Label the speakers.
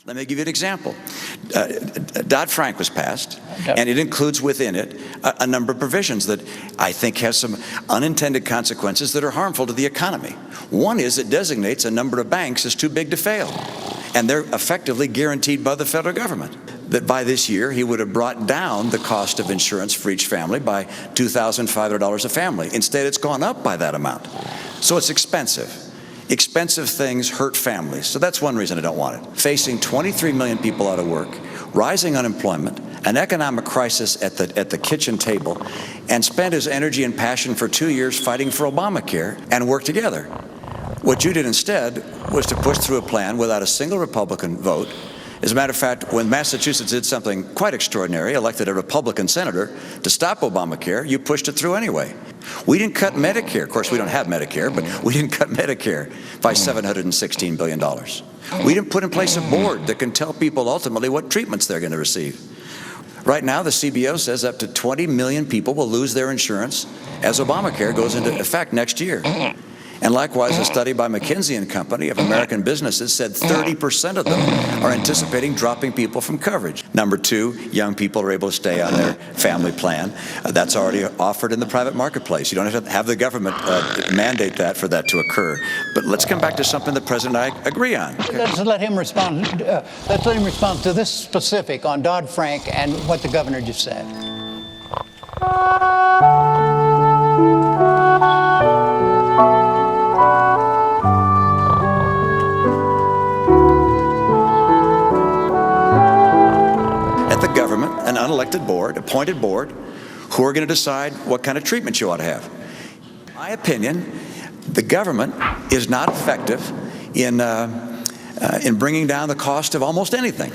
Speaker 1: Let me give you an example. Dodd-Frank was passed, and it includes within it a number of provisions that I think has some unintended consequences that are harmful to the economy. One is it designates a number of banks as too big to fail, and they're effectively guaranteed by the federal government. That by this year, he would have brought down the cost of insurance for each family by $2,500 a family. Instead, it's gone up by that amount. So it's expensive. Expensive things hurt families, so that's one reason I don't want it. Facing 23 million people out of work, rising unemployment, an economic crisis at the kitchen table, and spent his energy and passion for 2 years fighting for Obamacare and work together. What you did instead was to push through a plan without a single Republican vote. As a matter of fact, when Massachusetts did something quite extraordinary, elected a Republican senator to stop Obamacare, you pushed it through anyway. We didn't cut Medicare. Of course, we don't have Medicare, but we didn't cut Medicare by $716 billion. We didn't put in place a board that can tell people ultimately what treatments they're going to receive. Right now, the CBO says up to 20 million people will lose their insurance as Obamacare goes into effect next year. And likewise, a study by McKinsey and Company of American businesses said 30% of them are anticipating dropping people from coverage. Number two, young people are able to stay on their family plan. That's already offered in the private marketplace. You don't have to have the government mandate that for that to occur. But let's come back to something the President and I agree on. Okay.
Speaker 2: Let's let him respond. Let's let him respond to this specific on Dodd-Frank and what the governor just said.
Speaker 1: Government, an unelected board, appointed board, who are going to decide what kind of treatment you ought to have. In my opinion, the government is not effective in bringing down the cost of almost anything.